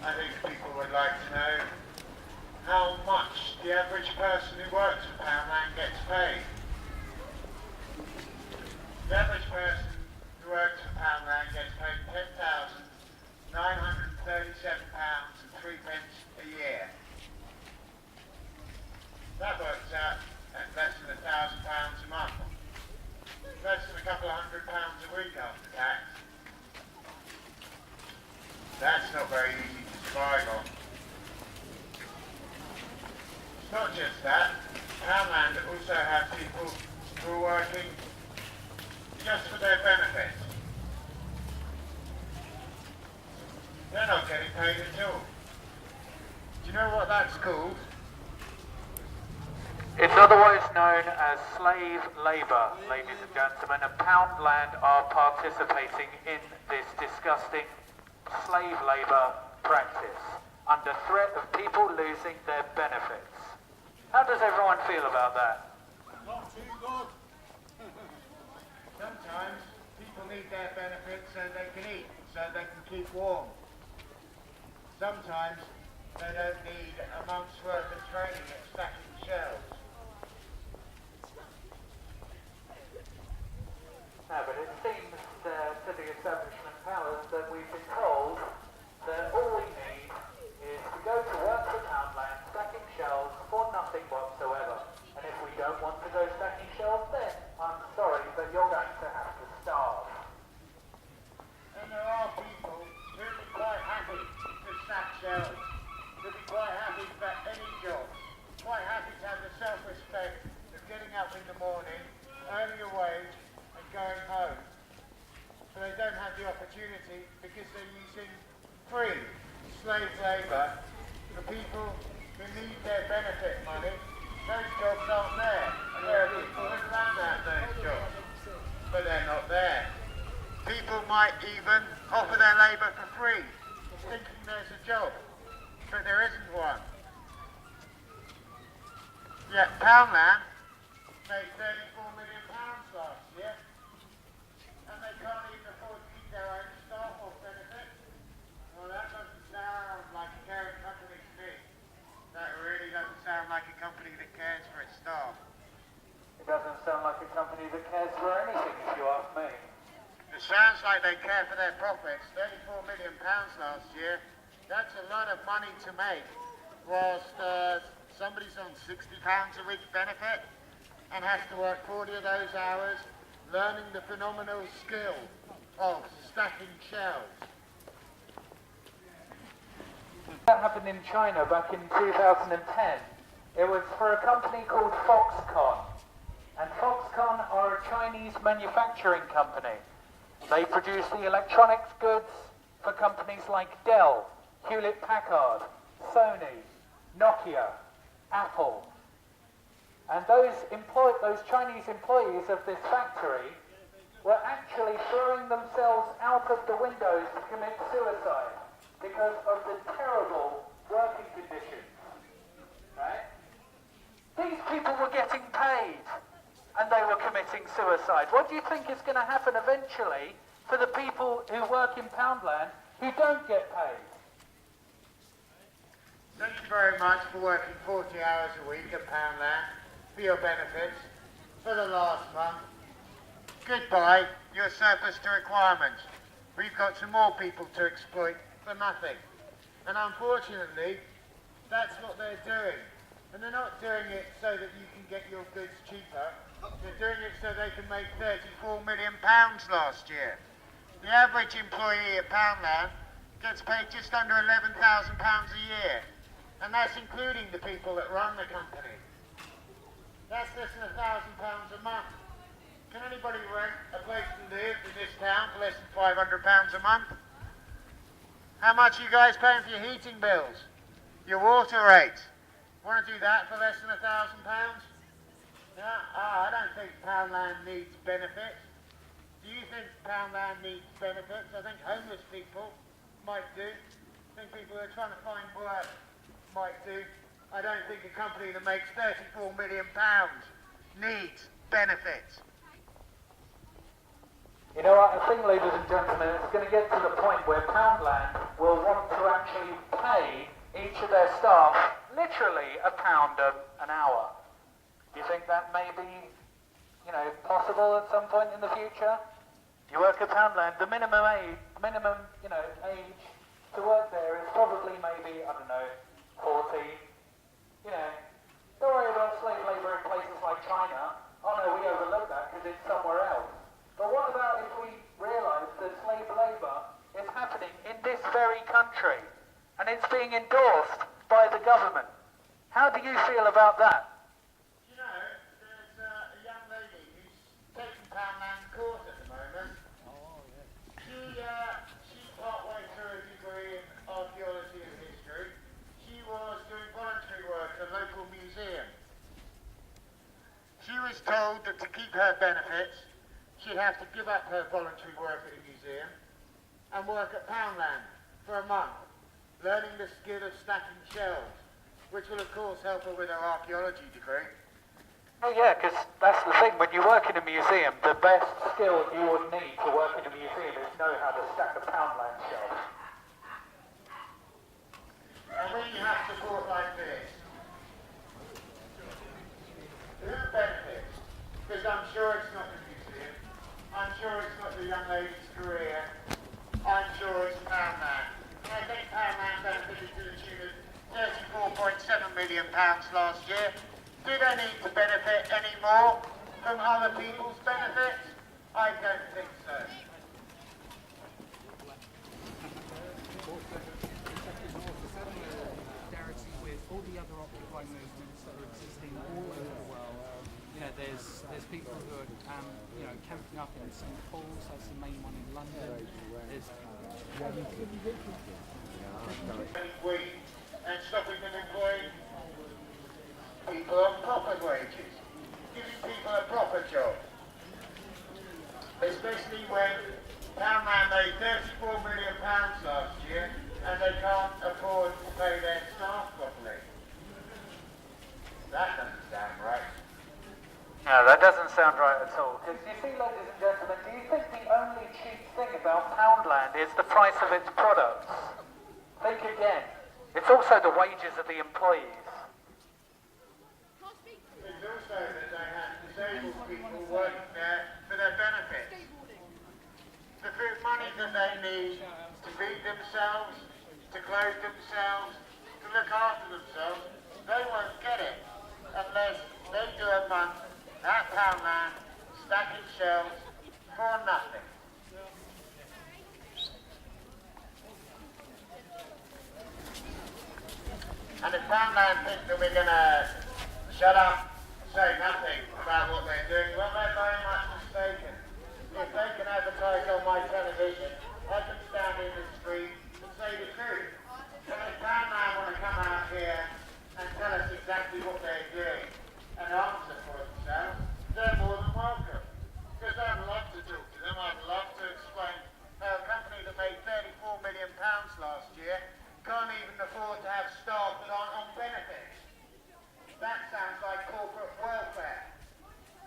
I think people would like to know how much the average person who works for Poundland gets paid. The average person who works for Poundland gets paid £10,937.03 a year. That works out at less than £1,000 a month. Less than a couple of £100 a week after tax. That's not very easy to survive on. It's not just that. Poundland also have people who are working just for their benefits. They're not getting paid at all. Do you know what that's called? It's otherwise known as slave labour, ladies and gentlemen, and Poundland are participating in this disgusting slave labour practice under threat of people losing their benefits. How does everyone feel about that? Not too good. Sometimes people need their benefits so they can eat, so they can keep warm. Sometimes they don't need a month's worth of training at stacking shelves. No, but it seems to the establishment powers that we've been told that all we need is to go to work for Poundland, stacking shelves for nothing whatsoever. And if we don't want to go stacking shelves, then I'm sorry, but you're going to have to starve. And there are people who'd be quite happy to stack shelves, who'd be quite happy for any job, quite happy to have the self-respect of getting up in the morning, earning a wage, and going home. But they don't have the opportunity because they're using free slave labour for people who need their benefit money. Those jobs aren't there. And there are people who can have those jobs, but they're not there. People might even offer their labour for free, thinking there's a job, but there isn't one. Yet Poundland made £34 million last year, and they can't even afford to keep their own staff or benefits. Well, that doesn't sound like a caring company to me. That really doesn't sound like a company that cares for its staff. It doesn't sound like a company that cares for anything, if you ask me. It sounds like they care for their profits. £34 million last year. That's a lot of money to make, whilst somebody's on £60 a week benefit and has to work 40 of those hours learning the phenomenal skill of stacking shelves. That happened in China back in 2010. It was for a company called Foxconn. And Foxconn are a Chinese manufacturing company. They produce the electronics goods for companies like Dell, Hewlett-Packard, Sony, Nokia, Apple. And those Chinese employees of this factory were actually throwing themselves out of the windows to commit suicide because of the terrible working conditions. Right? These people were getting paid and they were committing suicide. What do you think is going to happen eventually for the people who work in Poundland who don't get paid? Thank you very much for working 40 hours a week at Poundland for your benefits for the last month. Goodbye, you're surplus to requirements. We've got some more people to exploit for nothing. And unfortunately, that's what they're doing. And they're not doing it so that you can get your goods cheaper. They're doing it so they can make £34 million last year. The average employee at Poundland gets paid just under £11,000 a year. And that's including the people that run the company. That's less than £1,000 a month. Can anybody rent a place to live in this town for less than £500 a month? How much are you guys paying for your heating bills? Your water rates? Want to do that for less than £1,000? No, I don't think Poundland needs benefits. Do you think Poundland needs benefits? I think homeless people might do. I think people who are trying to find work might do. I don't think a company that makes £34 million needs benefits. You know what, I think, ladies and gentlemen, it's going to get to the point where Poundland will want to actually of their staff literally £1 an hour. Do you think that may be, possible at some point in the future? You work at Poundland, the minimum age to work there is probably maybe, 40. Don't worry about slave labour in places like China. Oh no, we overlook that because it's somewhere else. But what about if we realise that slave labour is happening in this very country and it's being endorsed by the government? How do you feel about that? There's a young lady who's taking Poundland course at the moment. She's partway through a degree in archaeology and history. She was doing voluntary work at a local museum. She was told that to keep her benefits, she'd have to give up her voluntary work at a museum and work at Poundland for a month, learning the skill of stacking shells, which will of course help her with her archaeology degree. Oh yeah, because that's the thing, when you work in a museum, the best skill you would need to work in a museum is know how to stack a Poundland shelf. And when you have support like this, who benefits? Because I'm sure it's not the museum, I'm sure it's not the young lady's career, I'm sure it's Poundland. And I think Poundland benefited to the tune of £34.7 million last year. Do they need to benefit any more from other people's benefits? I don't think so. With all the other Occupy movements that are existing all over the world, there's people who are camping up in St Paul's. That's the main one in London. There's and stopping them employing people on proper wages, giving people a proper job. Especially when Poundland made £34 million last year and they can't afford to pay their staff properly. That doesn't sound right. No, that doesn't sound right at all. Because you see, ladies and gentlemen, do you think the only cheap thing about Poundland is the price of its products? Think again. It's also the wages of the employees. It's also that they have disabled people working there for their benefits. The food money that they need to feed themselves, to clothe themselves, to look after themselves, they won't get it unless they do a month at Poundland stacking shelves for nothing. And if Poundland think that we're going to shut up, say nothing about what they're doing, well, they're very much mistaken. If they can advertise on my television, I can stand in the street and say the truth. And if Poundland want to come out here and tell us exactly what they're doing and answer for themselves, they're more than welcome. Because I'd love to talk to them. I'd love to explain how a company that made £34 million last year can't even afford to have staff that aren't on benefits. That sounds like corporate welfare.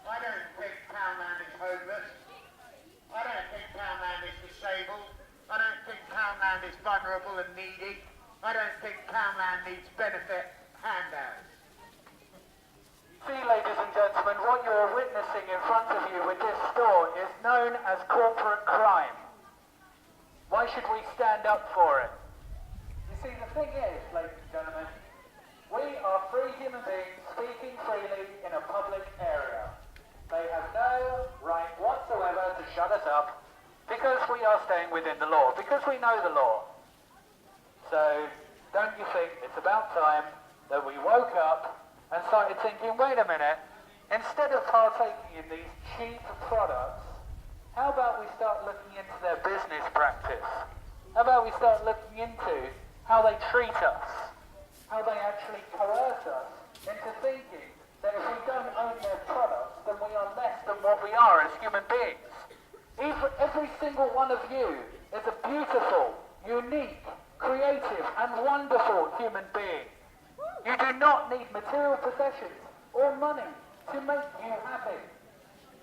I don't think Poundland is homeless. I don't think Poundland is disabled. I don't think Poundland is vulnerable and needy. I don't think Poundland needs benefit handouts. See, ladies and gentlemen, what you are witnessing in front of you with this store is known as corporate crime. Why should we stand up for it? You see, the thing is, ladies and gentlemen, we are free human beings speaking freely in a public area. They have no right whatsoever to shut us up because we are staying within the law, because we know the law. So, don't you think it's about time that we woke up and started thinking, wait a minute, instead of partaking in these cheap products, how about we start looking into their business practice? How about we start looking into how they treat us, how they actually coerce us into thinking that if we don't own their products, then we are less than what we are as human beings. Every single one of you is a beautiful, unique, creative and wonderful human being. You do not need material possessions or money to make you happy.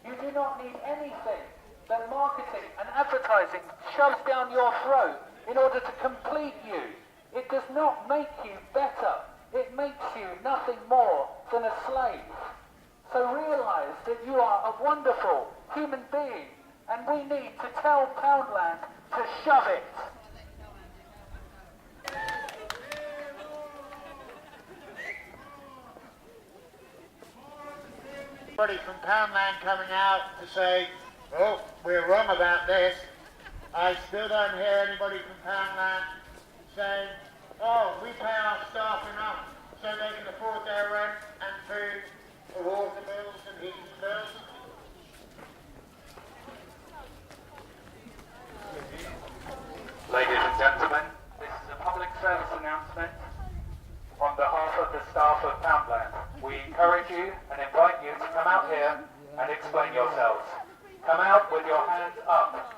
You do not need anything that marketing and advertising shoves down your throat in order to complete you. It does not make you better. It makes you nothing more than a slave. So realize that you are a wonderful human being, and we need to tell Poundland to shove it. Anybody from Poundland coming out to say, oh, we're wrong about this. I still don't hear anybody from Poundland saying, oh, we pay our staff enough so they can afford their rent and food, the water bills and heating bills. Ladies and gentlemen, this is a public service announcement on behalf of the staff of Poundland. We encourage you and invite you to come out here and explain yourselves. Come out with your hands up.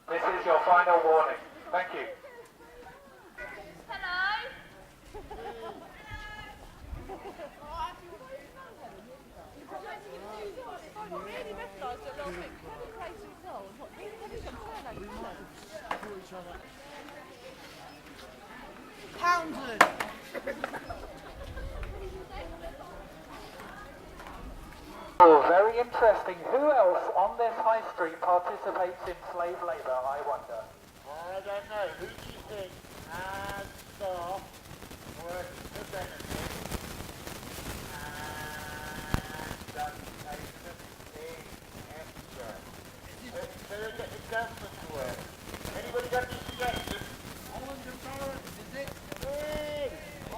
This is your final warning. Thank you. Poundland! Oh, very interesting. Who else on this high street participates in slave labour, I wonder? I don't know. Who do you think has staff working for benefits and doesn't pay them in extra? So they get the government to work. Anybody got any suggestions?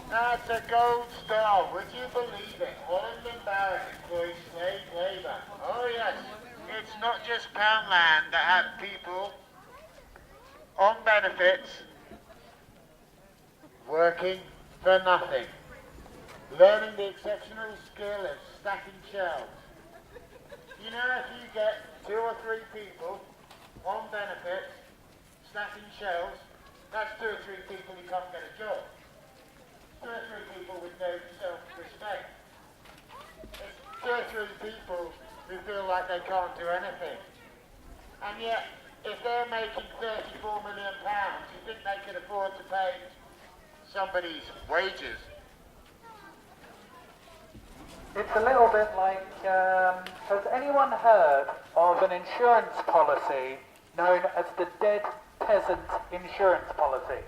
That's a gold star, would you believe it? Holland and Barrett employs slave labour. Oh yes, it's not just Poundland that have people on benefits working for nothing, learning the exceptional skill of stacking shelves. You know, if you get 2 or 3 people on benefits stacking shelves, that's 2 or 3 people who can't get a job. 2 or 3 people with no self-respect. It's 2 or 3 people who feel like they can't do anything. And yet, if they're making £34 million, you think they could afford to pay somebody's wages? It's a little bit like, has anyone heard of an insurance policy known as the Dead Peasant Insurance Policy?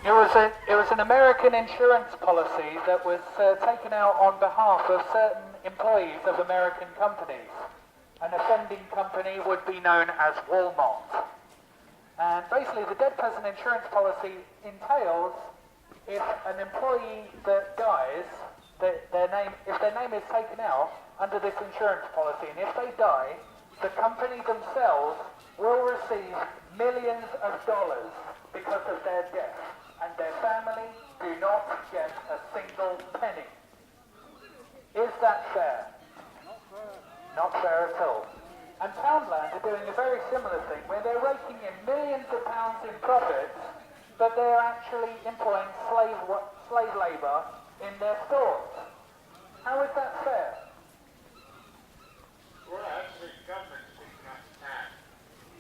It was an American insurance policy that was taken out on behalf of certain employees of American companies. An offending company would be known as Walmart. And basically the Dead Peasant Insurance Policy entails if an employee that dies, if their name is taken out under this insurance policy, and if they die, the company themselves will receive millions of dollars because of their death, and their family do not get a single penny. Is that fair? Not fair at all. And Poundland are doing a very similar thing where they're raking in millions of pounds in profits, but they're actually employing slave labour in their stores. How is that fair? Well, actually, the government's picking up the tab.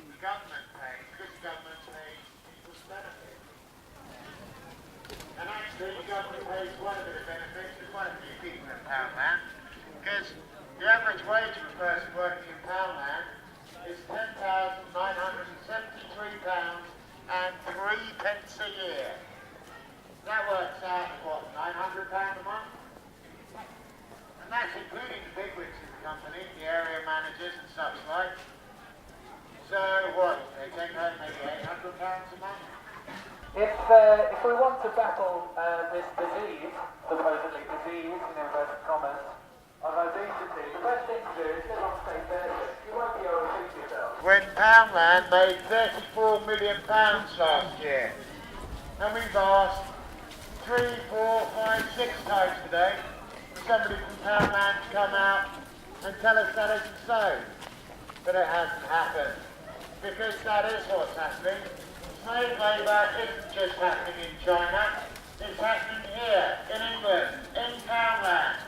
The government pays, because the government pays people's benefits. And actually, the government pays quite a bit of benefits to quite a few people in Poundland, because the average wage of a person working in Poundland is £10,973 and 3 pence a year. That works out at what, £900 a month? And that's including the bigwigs in the company, the area managers and such like. So what, they take home maybe £800 a month? If we want to battle this disease, supposedly disease in inverted commas, of obesity, the best thing to do is live on state benefits. You won't be able to feed yourself. When Poundland made £34 million last year, and we've asked 3, 4, 5, 6 times today for somebody from Poundland to come out and tell us that isn't so. But it hasn't happened, because that is what's happening. Slave labour isn't just happening in China, it's happening here, in England, in Poundland.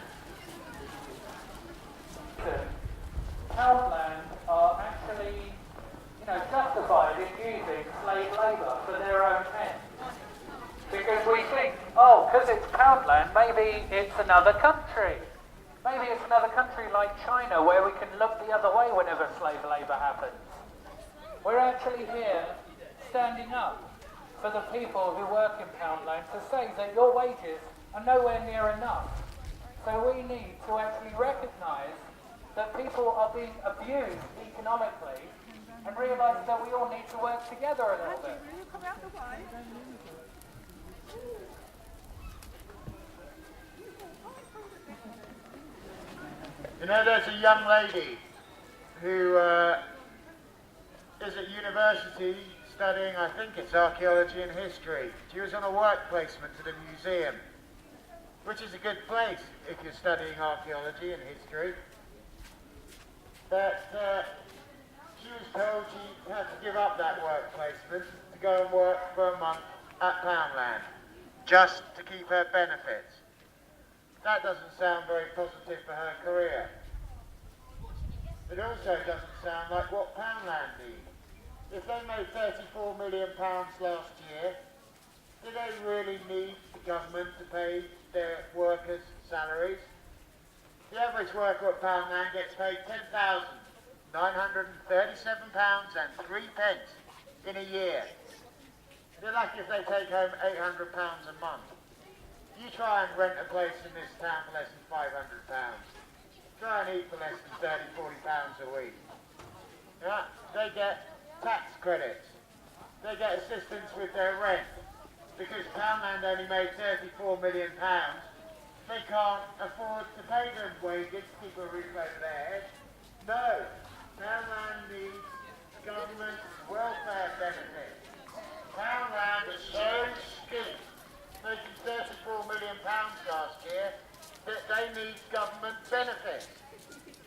Poundland are actually justified in using slave labour for their own ends. Because we think, oh, because it's Poundland, maybe it's another country. Maybe it's another country like China where we can look the other way whenever slave labour happens. We're actually here standing up for the people who work in Poundland to say that your wages are nowhere near enough. So we need to actually recognise that people are being abused economically and realise that we all need to work together a little bit. You know, there's a young lady who is at university studying, I think it's archaeology and history. She was on a work placement at a museum, which is a good place if you're studying archaeology and history. But she was told she had to give up that work placement to go and work for a month at Poundland, just to keep her benefits. That doesn't sound very positive for her career. It also doesn't sound like what Poundland need. If they made £34 million last year, do they really need the government to pay their workers' salaries? The average worker at Poundland gets paid £10,937.03 in a year. They're lucky if they take home £800 a month. You try and rent a place in this town for less than £500. Try and eat for less than £30, £40 a week. Yeah, they get tax credits. They get assistance with their rent. Because Poundland only made £34 million, they can't afford to pay them wages to keep a roof over their head. No, Poundland needs government welfare benefits. Poundland is so skint, making £34 million last year, that they need government benefits.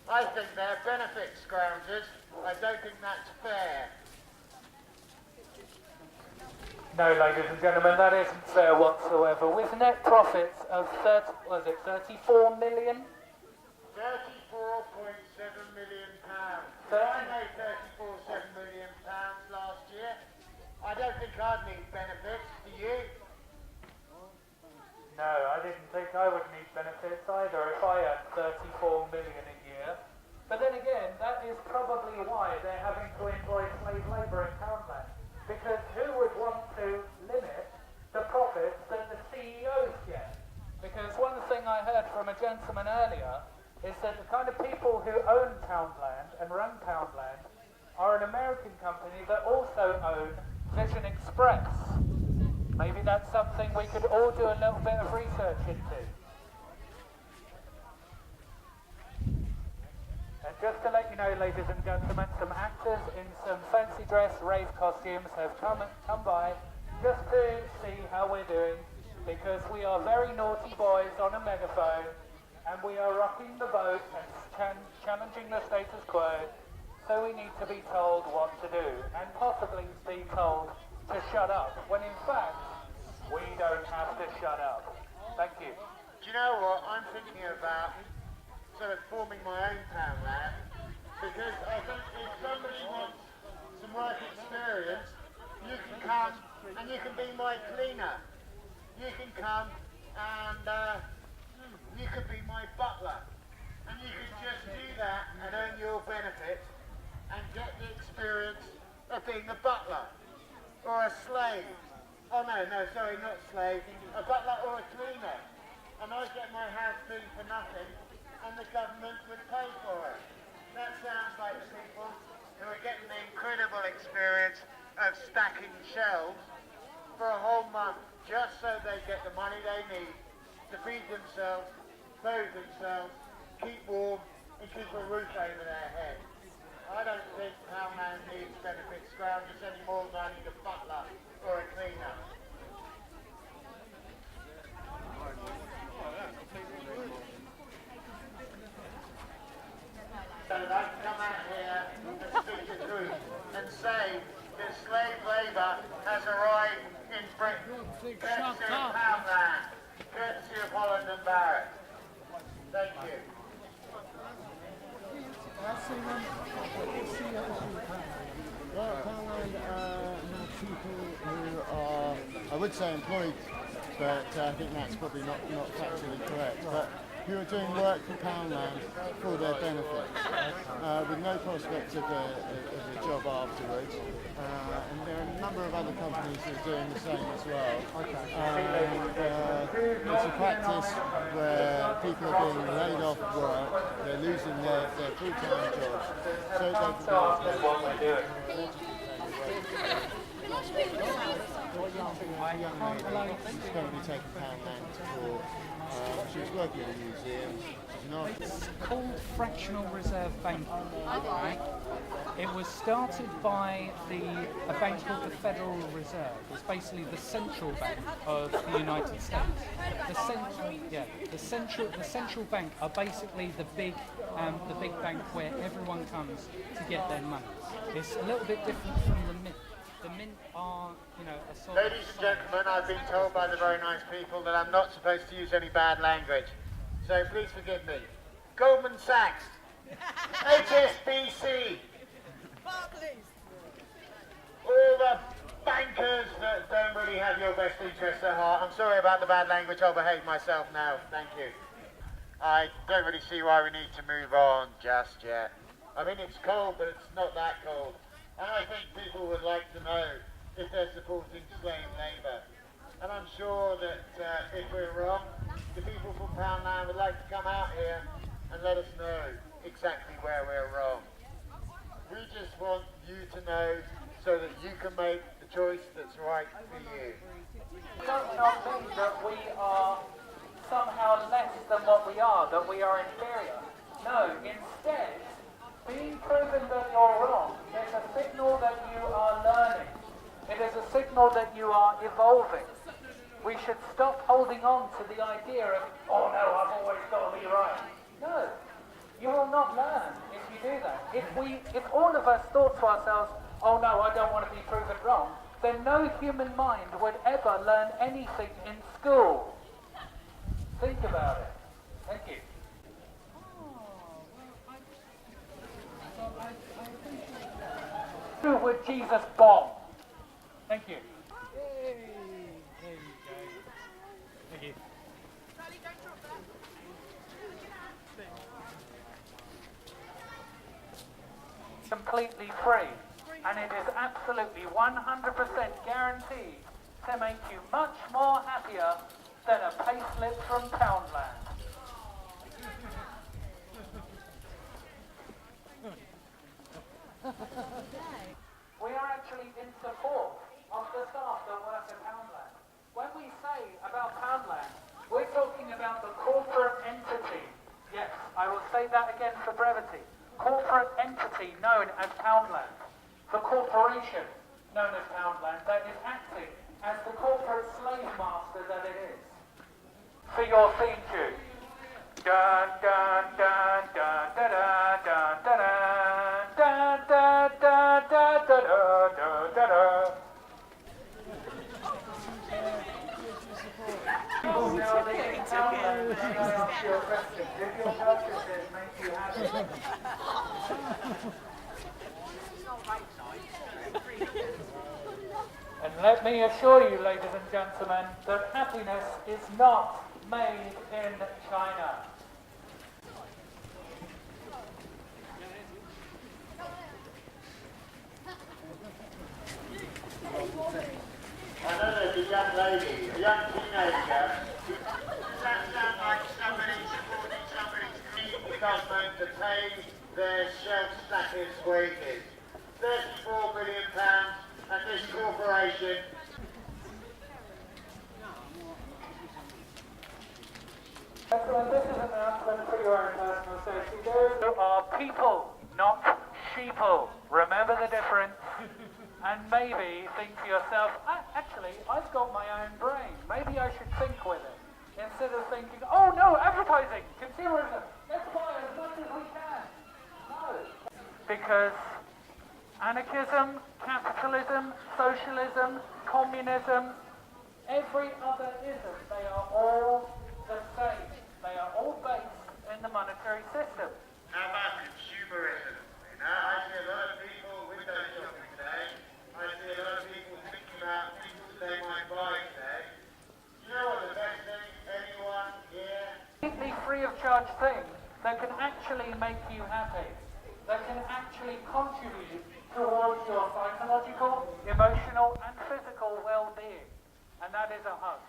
I think they're benefit scroungers. I don't think that's fair. No, ladies and gentlemen, that isn't fair whatsoever. With net profits of 34 million? £34.7 million. So I made £34.7 million last year. I don't think I'd need benefits, do you? No, I didn't think I would need benefits either if I earned 34 million a year. But then again, that is probably why they're having to employ slave labour in Poundland. Because who would want to limit the profits that the CEOs get? Because one thing I heard from a gentleman earlier is that the kind of people who own Poundland and run Poundland are an American company that also own Vision Express. Maybe that's something we could all do a little bit of research into. And just to let you know, ladies and gentlemen, some actors in some fancy dress rave costumes have come by just to see how we're doing, because we are very naughty boys on a megaphone, and we are rocking the boat and challenging the status quo, so we need to be told what to do, and possibly be told to shut up, when in fact, we don't have to shut up. Thank you. Do you know what? I'm thinking about sort of forming my own Poundland, because I think if somebody wants some work experience, you can come and you can be my cleaner. You can come and you can be my butler. And you can just do that and earn your benefits and get the experience of being a butler or a slave. Oh no, sorry, not slave. A butler or a cleaner. And I get my house cleaned for nothing and the government would pay for it. That sounds like the people who are getting the incredible experience of stacking shelves for a whole month just so they get the money they need to feed themselves, clothe themselves, keep warm and keep a roof over their head. I don't think Poundland needs benefit scroungers any more than I need a butler or a cleaner. So I can come out here and speak the truth and say that slave labour has arrived in Britain, courtesy of Poundland, courtesy of Holland and Barrett. Thank you. Well, Poundland have people who are, I would say employed, but I think that's probably not factually correct. But who are doing work for Poundland for their benefit, with no prospect of a job afterwards. And there are a number of other companies that are doing the same as well. It's a practice where people are being laid off work, they're losing their full-time jobs. So they can a young lady who's currently taking Poundland to court. She was working in a museum. She's an artist. It's called fractional reserve banking. Right? It was started by a bank called the Federal Reserve. It's basically the central bank of the United States. The central bank are basically the big bank where everyone comes to get their money. It's a little bit different from the mint. The mint are, a sort of... Ladies and gentlemen, I've been told by the very nice people that I'm not supposed to use any bad language. So please forgive me. Goldman Sachs. HSBC. Barclays. All the bankers that don't really have your best interests at heart. I'm sorry about the bad language. I'll behave myself now. Thank you. I don't really see why we need to move on just yet. I mean, it's cold, but it's not that cold. And I think people would like to know if they're supporting slave labour. And I'm sure that if we're wrong, the people from Poundland would like to come out here and let us know exactly where we're wrong. We just want you to know so that you can make the choice that's right for you. It does not mean that we are somehow less than what we are, that we are inferior. No, instead, being proven that you're wrong is a signal that you are learning. It is a signal that you are evolving. We should stop holding on to the idea of, oh no, I've always got to be right. No, you will not learn if you do that. If all of us thought to ourselves, oh no, I don't want to be proven wrong, then no human mind would ever learn anything in school. Think about it. Thank you. Who would Jesus bomb? Thank you. There you go. Thank you. Completely free, and it is absolutely 100% guaranteed to make you much more happier than a payslip from Poundland. We are actually in support of the staff that work at Poundland. When we say about Poundland, we're talking about the corporate entity. Yes, I will say that again for brevity. Corporate entity known as Poundland. The corporation known as Poundland that is acting as the corporate slave master that it is. For your theme tune. Dun dun dun dun dun dun dun dun dun dun dun dun dun dun dun. Now they can tell them that I ask you a question. Did your purchases make you happy? And let me assure you, ladies and gentlemen, that happiness is not made in China. I know there's a young lady, a young teenager, who sounds like somebody supporting somebody's greed the government to pay their shelf stackers' wages. £34 million, and this corporation. Excellent. This is an announcement for your own personal safety. There are people, not sheeple. Remember the difference. And maybe think to yourself, actually, I've got my own brain. Maybe I should think with it. Instead of thinking, oh no, advertising, consumerism, let's buy as much as we can. No. Because anarchism, capitalism, socialism, communism, every other ism, they are all the same. They are all based in the monetary system. How about consumerism? I see a lot of people window shopping today, charge things that can actually make you happy, that can actually contribute towards your psychological, emotional and physical well-being. And that is a hug.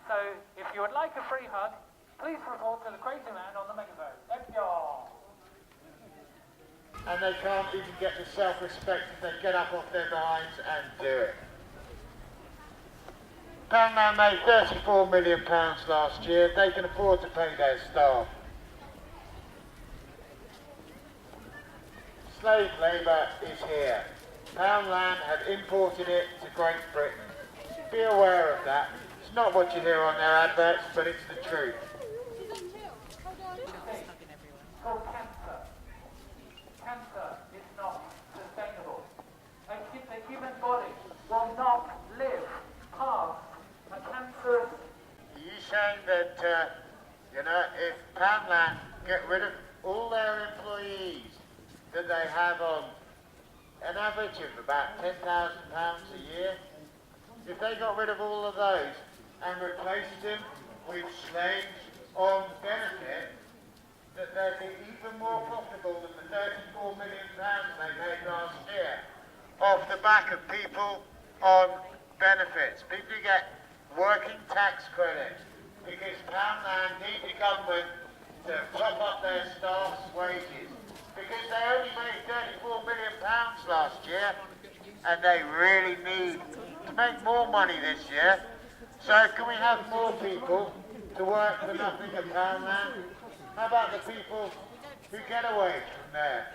So if you would like a free hug, please report to the crazy man on the megaphone. Thank you all. And they can't even get the self-respect if they get up off their minds and do it. Poundland made £34 million last year. They can afford to pay their staff. Slave labour is here. Poundland have imported it to Great Britain. Be aware of that. It's not what you hear on their adverts, but it's the truth. Called cancer. Cancer is not sustainable. The human body will not live past a cancerous... Are you saying that, if Poundland get rid of all their employees that they have on an average of about £10,000 a year, if they got rid of all of those and replaced them with slaves on benefit, that they'd be even more profitable than the £34 million they made last year off the back of people on benefits. People who get working tax credit because Poundland need the government to top up their staff's wages because they only made £34 million last year and they really need to make more money this year. So can we have more people to work for nothing at Poundland? How about the people who get a wage from there?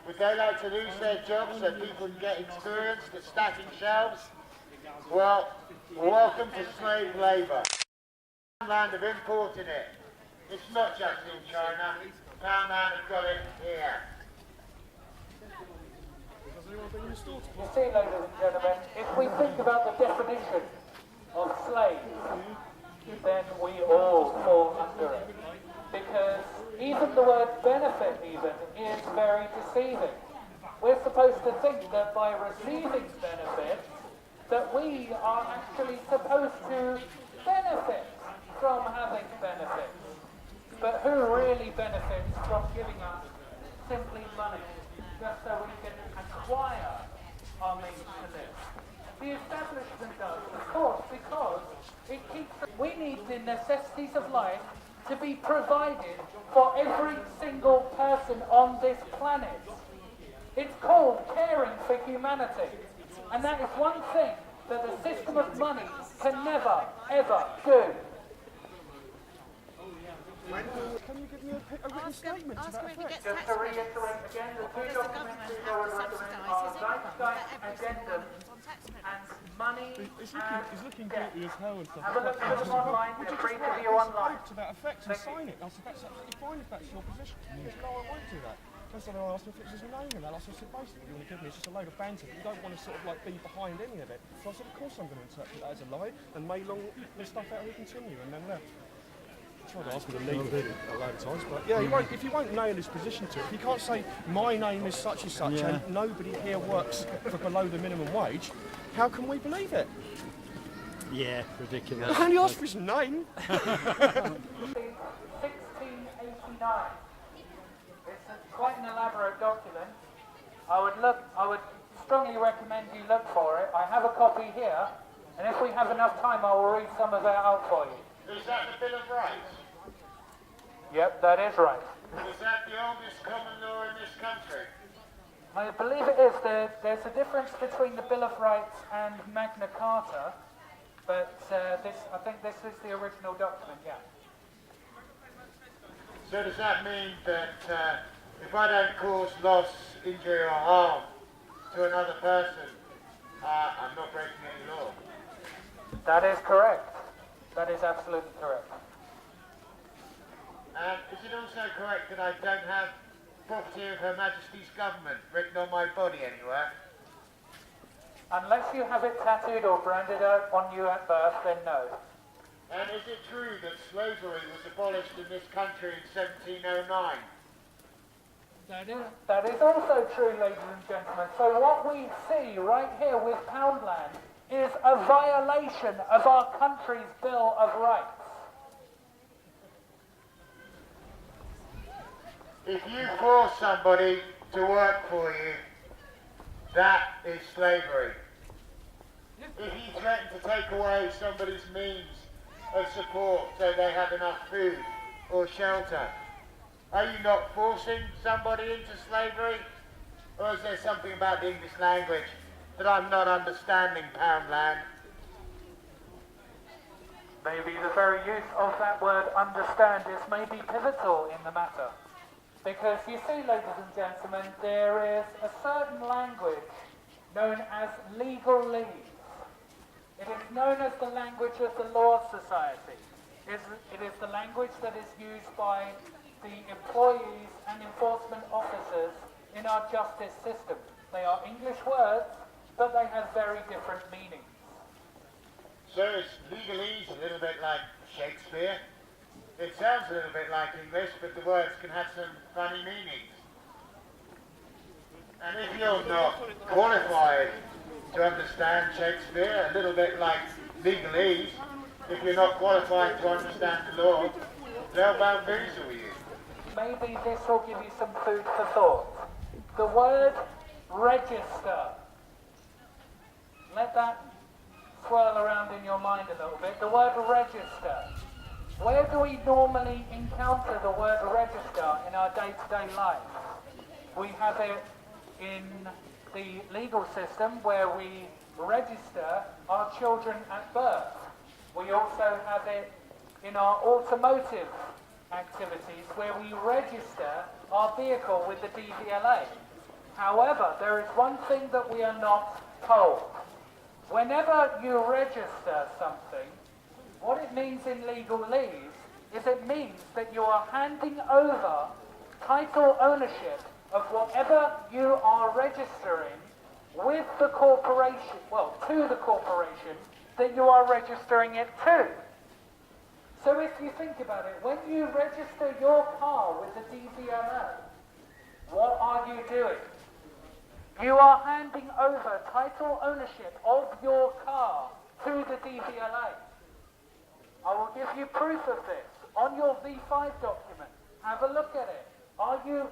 Would they like to lose their jobs so people can get experience at stacking shelves? Well, welcome to slave labour. Poundland have imported it. It's not just in China. Poundland have got it here. You see, ladies and gentlemen, if we think about the definition of slaves, then we all fall under it. Because even the word benefit even is very deceiving. We're supposed to think that by receiving benefits, that we are actually supposed to benefit from having benefits. But who really benefits from giving us simply money, just so we can acquire our means to live? The establishment does, of course, because it keeps... We need the necessities of life to be provided for every single person on this planet. It's called caring for humanity. And that is one thing that the system of money can never, ever do. Can you give me a written statement to that effect? Just to reiterate again, the two documents we would recommend are Zeitgeist Addendum and Money He's looking guilty as hell and stuff. Have a look at them online, they're free to view online. To that effect and sign it. I said, that's absolutely fine if that's your position. He goes, no, I won't do that. First time I asked him if it was his name and that. I said, basically, you want to give me it's just a load of banter, but you don't want to sort of like be behind any of it. So I said, of course I'm going to interpret that as a lie and may long the stuff out and continue and then left. I tried to ask him to leave it a load of times, but yeah, if you won't nail his position to it, if you can't say my name is such and such and nobody here works for below the minimum wage, how can we believe it? Yeah, ridiculous. I only asked for his name. 1689. It's quite an elaborate document. I would strongly recommend you look for it. I have a copy here, and if we have enough time, I will read some of it out for you. Is that the Bill of Rights? Yep, that is right. Is that the oldest common law in this country? I believe it is. There's a difference between the Bill of Rights and Magna Carta, but I think this is the original document, yeah. So does that mean that if I don't cause loss, injury or harm to another person, I'm not breaking any law? That is correct. That is absolutely correct. And is it also correct that I don't have property of Her Majesty's government written on my body anywhere? Unless you have it tattooed or branded on you at birth, then no. And is it true that slavery was abolished in this country in 1709? That is also true, ladies and gentlemen. So what we see right here with Poundland is a violation of our country's Bill of Rights. If you force somebody to work for you, that is slavery. If you threaten to take away somebody's means of support so they have enough food or shelter, are you not forcing somebody into slavery? Or is there something about the English language that I'm not understanding, Poundland? Maybe the very use of that word understand is maybe pivotal in the matter. Because you see, ladies and gentlemen, there is a certain language known as legalese. It is known as the language of the law society. It is the language that is used by the employees and enforcement officers in our justice system. They are English words, but they have very different meanings. So is legalese a little bit like Shakespeare? It sounds a little bit like English, but the words can have some funny meanings. And if you're not qualified to understand Shakespeare, a little bit like legalese, if you're not qualified to understand the law, they'll bamboozle you. Maybe this will give you some food for thought. The word register. Let that swirl around in your mind a little bit. The word register. Where do we normally encounter the word register in our day-to-day life? We have it in the legal system where we register our children at birth. We also have it in our automotive activities where we register our vehicle with the DVLA. However, there is one thing that we are not told. Whenever you register something, what it means in legalese is it means that you are handing over title ownership of whatever you are registering with the corporation, well, to the corporation that you are registering it to. So if you think about it, when you register your car with the DVLA, what are you doing? You are handing over title ownership of your car to the DVLA. I will give you proof of this on your V5 document. Have a look at it. Are you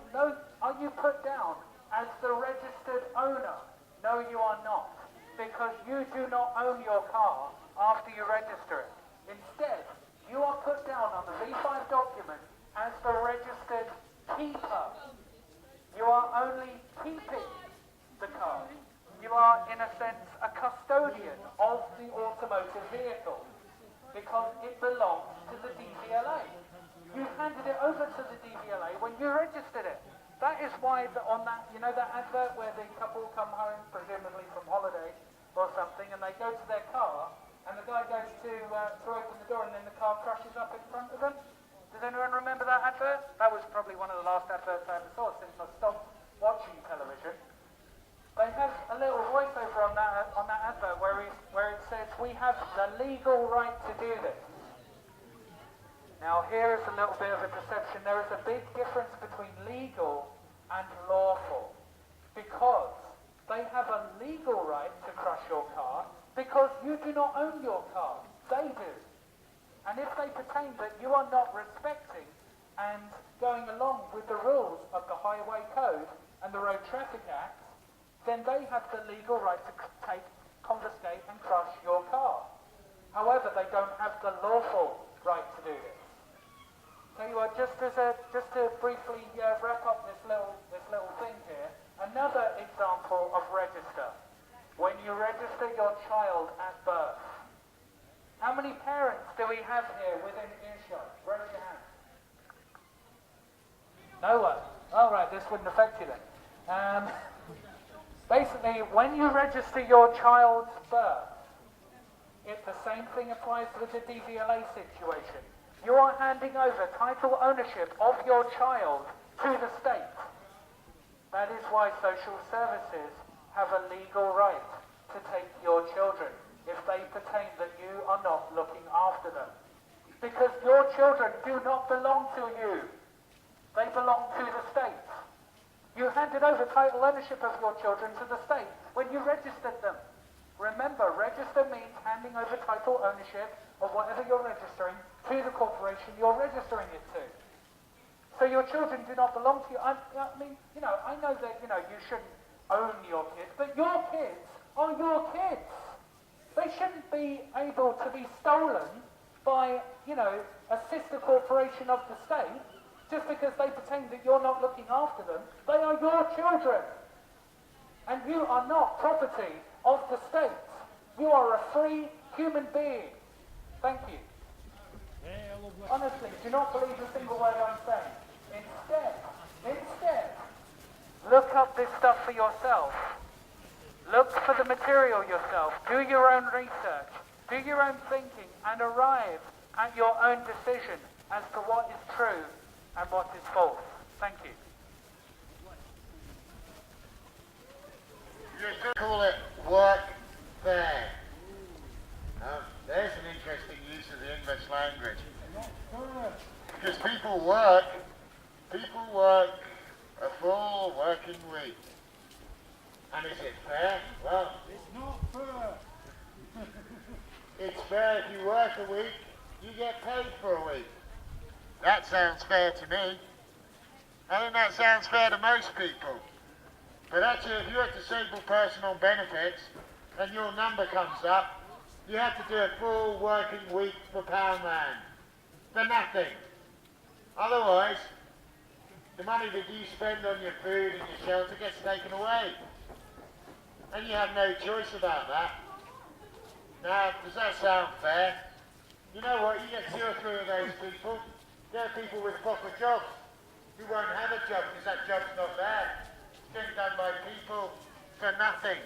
put down as the registered owner? No, you are not, because you do not own your car after you register it. Instead, you are put down on the V5 document as the registered keeper. You are only keeping the car. You are, in a sense, a custodian of the automotive vehicle because it belongs to the DVLA. You handed it over to the DVLA when you registered it. That is why on that, you know that advert where the couple come home, presumably from holiday or something, and they go to their car, and the guy goes to open the door, and then the car crashes up in front of them? Does anyone remember that advert? That was probably one of the last adverts I ever saw since I stopped watching television. They have a little voiceover on that advert where it says, "We have the legal right to do this." Now here is a little bit of a deception. There is a big difference between legal and lawful, because they have a legal right to crash your car because you do not own your car. They do. And if they pertain that you are not respecting and going along with the rules of the Highway Code and the Road Traffic Act, then they have the legal right to confiscate and crush your car. However, they don't have the lawful right to do this. Tell you what, just to briefly wrap up this little thing here, another example of register. When you register your child at birth, how many parents do we have here within earshot? Raise your hand. No one. All right, this wouldn't affect you then. Basically, when you register your child's birth, the same thing applies with the DVLA situation. You are handing over title ownership of your child to the state. That is why social services have a legal right to take your children if they pertain that you are not looking after them. Because your children do not belong to you. They belong to the state. You handed over title ownership of your children to the state when you registered them. Remember, register means handing over title ownership of whatever you're registering to the corporation you're registering it to. So your children do not belong to you. I mean, you know, I know that, you know, you shouldn't own your kids, but your kids are your kids. They shouldn't be able to be stolen by, you know, a sister corporation of the state just because they pretend that you're not looking after them. They are your children. And you are not property of the state. You are a free human being. Thank you. Honestly, do not believe a single word I'm saying. Instead, look up this stuff for yourself. Look for the material yourself. Do your own research. Do your own thinking and arrive at your own decision as to what is true and what is false. Thank you. You could call it workfare. There's an interesting use of the English language. Because people work a full working week. And is it fair? Well, it's not fair. It's fair if you work a week, you get paid for a week. That sounds fair to me. I think that sounds fair to most people. But actually, if you're a disabled person on benefits and your number comes up, you have to do a full working week for Poundland. For nothing. Otherwise, the money that you spend on your food and your shelter gets taken away. And you have no choice about that. Now, does that sound fair? You know what, you get 2 or 3 of those people, they're people with proper jobs who won't have a job because that job's not there. It's being done by people for nothing.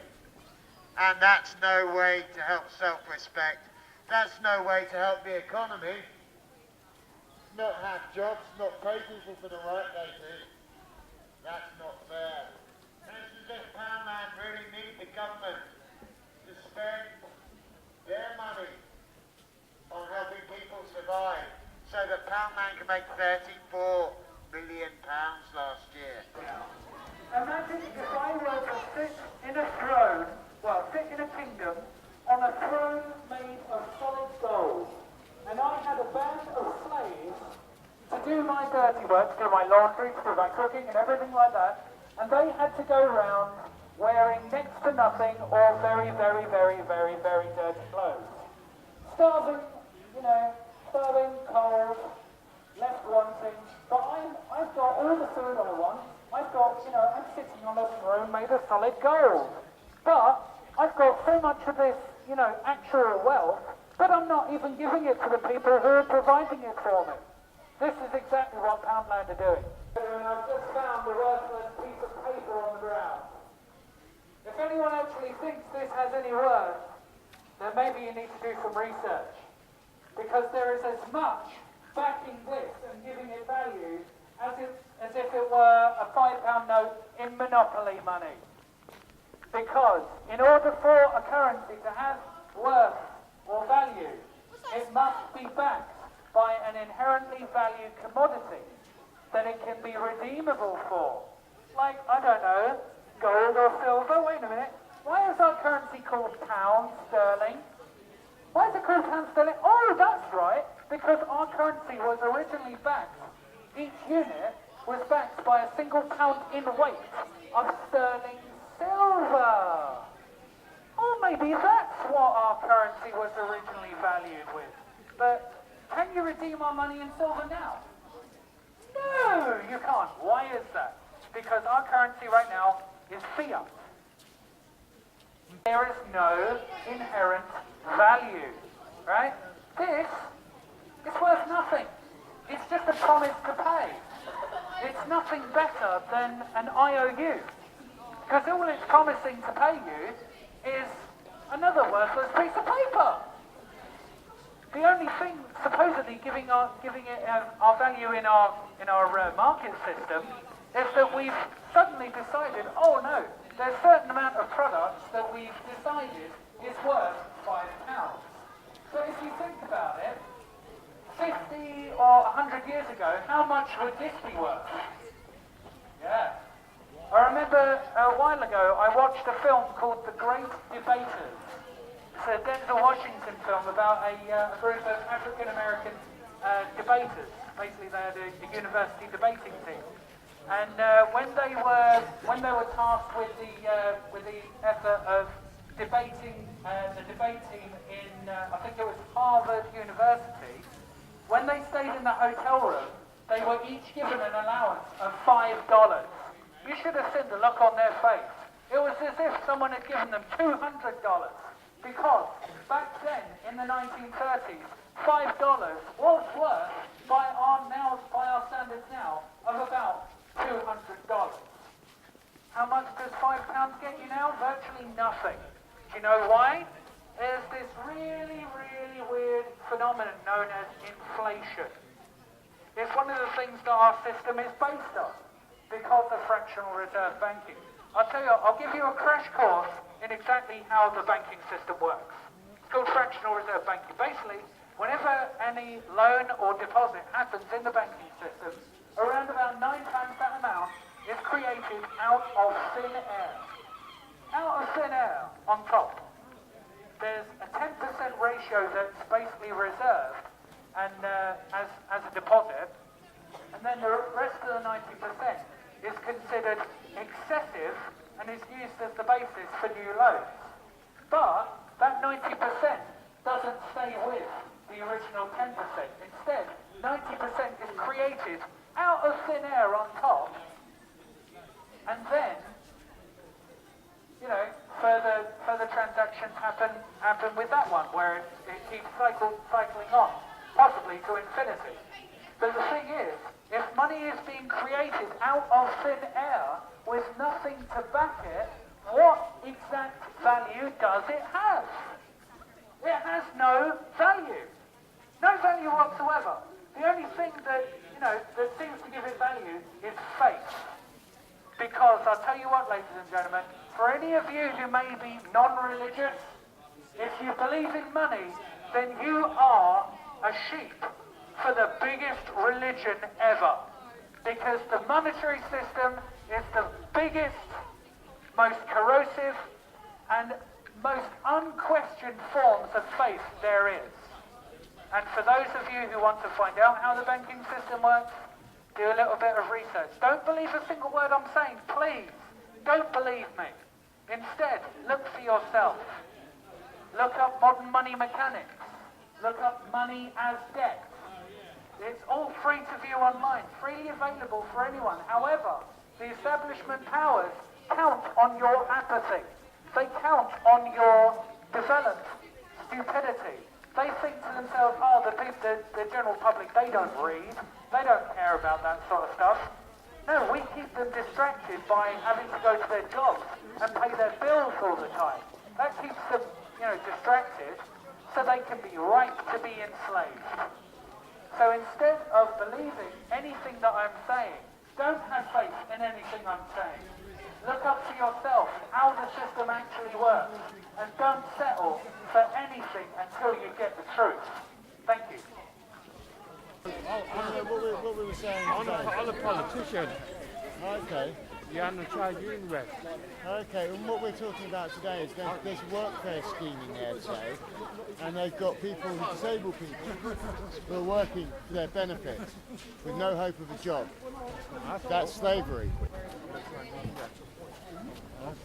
And that's no way to help self-respect. That's no way to help the economy. Not have jobs, not pay people for the work they do. That's not fair. And it's as if Poundland really need the government to spend their money on helping people survive so that Poundland can make £34 million last year. Imagine if I were to sit in a throne, sit in a kingdom, on a throne made of solid gold, and I had a band of slaves to do my dirty work, to do my laundry, to do my cooking and everything like that, and they had to go around wearing next to nothing or very, very, very, very, very dirty clothes. Starving, cold, left wanting, but I've got all the food I want. I've got, I'm sitting on a throne made of solid gold. But I've got so much of this, actual wealth, but I'm not even giving it to the people who are providing it for me. This is exactly what Poundland are doing. And I've just found a worthless piece of paper on the ground. If anyone actually thinks this has any worth, then maybe you need to do some research. Because there is as much backing this and giving it value as if it were a £5 note in Monopoly money. Because in order for a currency to have worth or value, it must be backed by an inherently valued commodity that it can be redeemable for. Like, I don't know, gold or silver. Wait a minute. Why is our currency called pound sterling? Why is it called pound sterling? Oh, that's right. Because our currency was originally backed. Each unit was backed by a single pound in weight of sterling silver. Or maybe that's what our currency was originally valued with. But can you redeem our money in silver now? No, you can't. Why is that? Because our currency right now is fiat. There is no inherent value, right? This is worth nothing. It's just a promise to pay. It's nothing better than an IOU. Because all it's promising to pay you is another worthless piece of paper. The only thing supposedly giving it our value in our market system is that we've suddenly decided, oh no, there's a certain amount of products that we've decided is worth £5. So if you think about it, 50 or 100 years ago, how much would this be worth? Yeah. I remember a while ago I watched a film called The Great Debaters. It's a Denzel Washington film about a group of African American debaters. Basically, they had a university debating team. And when they were tasked with the effort of debating the debate team in I think it was Harvard University, when they stayed in the hotel room, they were each given an allowance of $5. You should have seen the look on their face. It was as if someone had given them $200, because back then in the 1930s, $5 was worth by our standards now of about $200. How much does £5 get you now? Virtually nothing. Do you know why? There's this really, really weird phenomenon known as inflation. It's one of the things that our system is based on because of fractional reserve banking. I'll give you a crash course in exactly how the banking system works. It's called fractional reserve banking. Basically, whenever any loan or deposit happens in the banking system, around about 9 times that amount is created out of thin air. Out of thin air on top. There's a 10% ratio that's basically reserved and as a deposit, and then the rest of the 90% is considered excessive and is used as the basis for new loans. But that 90% doesn't stay with the original 10%. Instead, 90% is created out of thin air on top, and then, you know, further transactions happen with that one, where it keeps cycling on, possibly to infinity. But the thing is, if money is being created out of thin air with nothing to back it, what exact value does it have? It has no value. No value whatsoever. The only thing that, you know, that seems to give it value is faith. Because I'll tell you what, ladies and gentlemen, for any of you who may be non-religious, if you believe in money, then you are a sheep for the biggest religion ever. Because the monetary system is the biggest, most corrosive, and most unquestioned forms of faith there is. And for those of you who want to find out how the banking system works, do a little bit of research. Don't believe a single word I'm saying, please. Don't believe me. Instead, look for yourself. Look up modern money mechanics. Look up money as debt. It's all free to view online, freely available for anyone. However, the establishment powers count on your apathy. They count on your developed stupidity. They think to themselves, oh, the general public, they don't read. They don't care about that sort of stuff. No, we keep them distracted by having to go to their jobs and pay their bills all the time. That keeps them, you know, distracted so they can be ripe to be enslaved. So instead of believing anything that I'm saying, don't have faith in anything I'm saying. Look up for yourself how the system actually works, and don't settle for anything until you get the truth. Thank you. What we were saying today. I'm a politician. Okay. Yeah, I'm a trade union rep. Okay, and what we're talking about today is there's workfare scheme in there today, and they've got people, disabled people, who are working for their benefits with no hope of a job. That's slavery.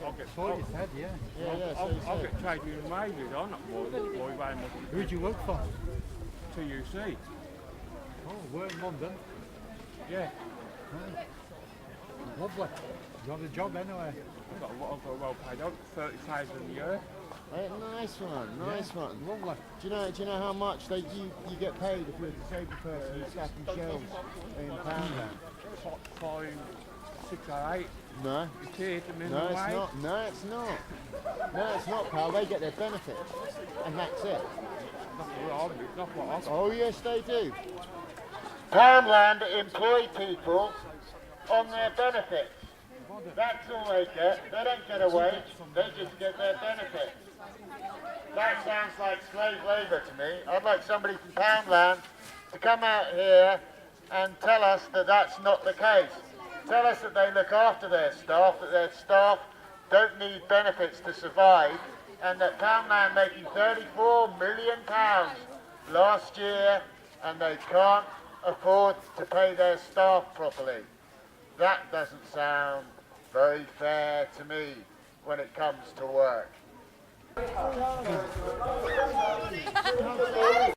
I'll get I'll get trade union wages. I'm not more very much. Who do you work for? TUC. Oh, we're in London. Yeah. Lovely. You have a job anyway. I've got well paid up, 30,000 a year. Nice one. Lovely. Do you know how much you get paid if you're a disabled person who's stacking shelves in Poundland? 5, 6 or 8. No. It's here to minimum No, it's wage. not. No, it's not. No, it's not, pal. They get their benefits, and that's it. Not what I Oh, yes, they do. Poundland employ people on their benefits. That's all they get. They don't get a wage, they just get their benefits. That sounds like slave labour to me. I'd like somebody from Poundland to come out here and tell us that that's not the case. Tell us that they look after their staff, that their staff don't need benefits to survive, and that Poundland making £34 million last year, and they can't afford to pay their staff properly. That doesn't sound very fair to me when it comes to work.